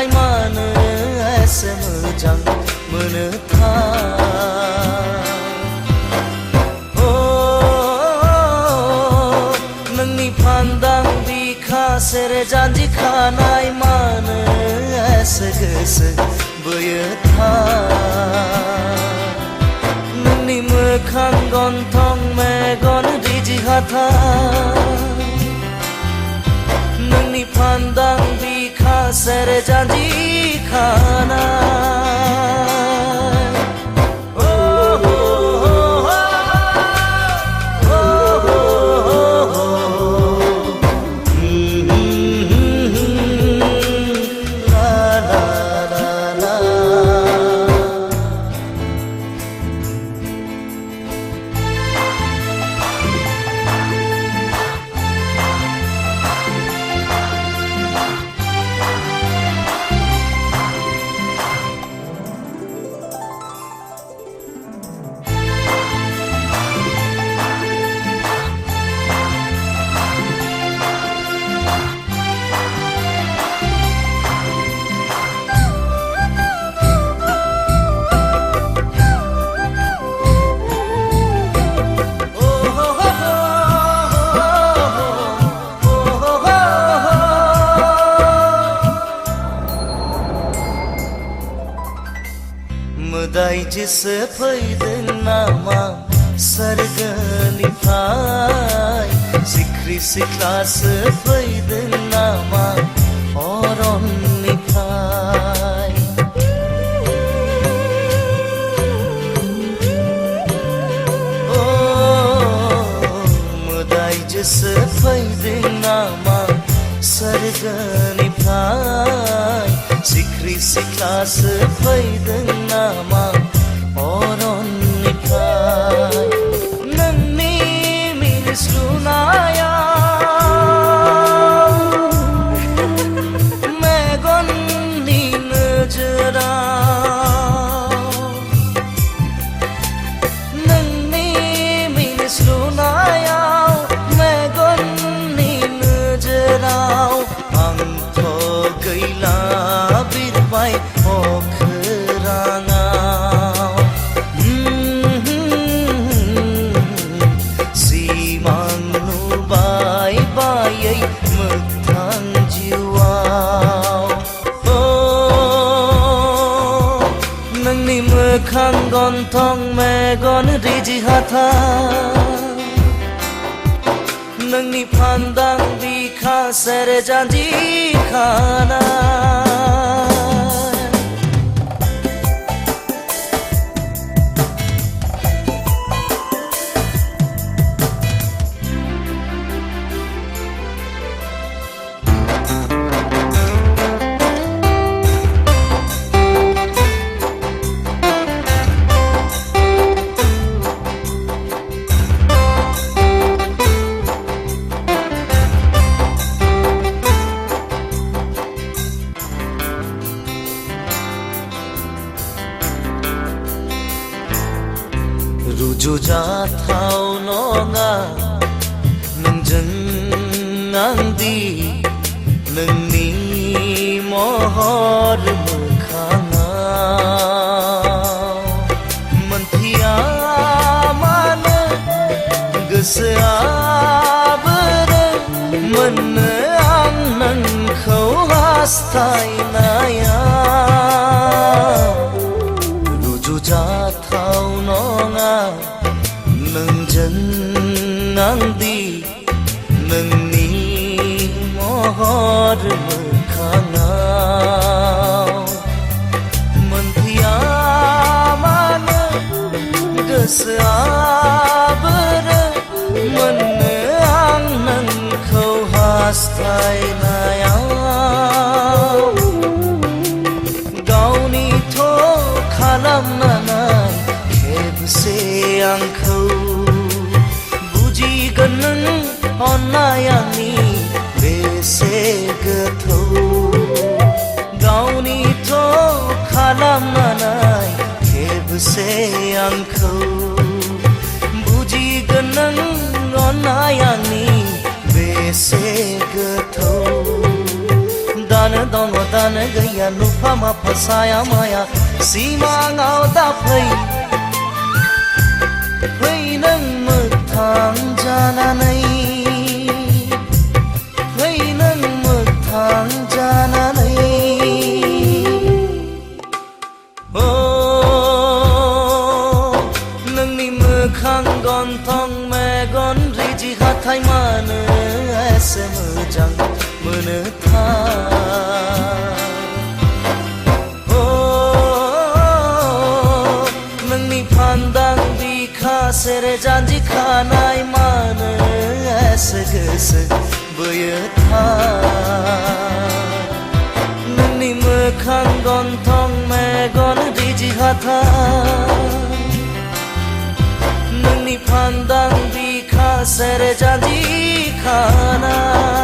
खानाय मानो एसे मोजां मोनोथाय नोंनि फान्दां बिखा सेरे जानजि खानाय मानो एसे गोसो बोयोथाय नोंनि मोखां गन्थं मेगन रिजि हाथाय नोंनि फान्दां बिखा सेरे जानजि खानाय मोदाय जिसे फैदों नामा सोरगोनिफ्राय सिख्रि सिख्लासो फैदों नामा अरननिफ्राय मोदाय जिसे फैदों नामा सोरगोनिफ्राय सिख्रि सिख्लासो फैदों नामा अरननिफ्राय नोंनि मिनिस्लुनायाव मेगननि नोजोराव नोंनि मिनिस्लुनायाव मेगननि नोजोराव आंथ' गैला बिरबाय अख्राङाव सिमां नुबाय बायै मोगथां जिउआव नोंनि मोखां गन्थं मेगन रिजि हाथाय नोंनि फान्दां बिखा सेरे जानजि खानाय रुजुजाथाव नङा नोंजों आंदि नोंनि महर मोखाङाव मोनथिया मानो गोसोआ बोरो मोननो आं नोंखौ हास्थायनाया रुजुजाथाव नङा नोंजों आंदि नोंनि महर मोखाङाव मोनथिया मानो गोसोआ बोरो मोननो आं नोंखौ हास्थायनायाव गावनिथ' खालामनानै खेबसे आंखौ बुजिगोन नों अननाय आंनि बेसे गोथौ गावनिथ' खालामनानै खेबसे आंखौ बुजिगोन नों अननाय आंनि बेसे गोथौ दानो दङ दानो गैया नुफामा फासाया माया सिमाङाव दा फै नों मोगथां जानानै फै नों मोगथां जानानै नोंनि मोखां गन्थं मेगन रिजि हाथाय मानो एसे मोजां मोनोथाय नोंनि फान्दां बिखा सेरे जानजि खानाय मानो एसे गोसो बोयोथाय नोंनि मोखां गन्थं मेगन रिजि हाथाय नोंनि फान्दां बिखा सेरे जानजि खानाय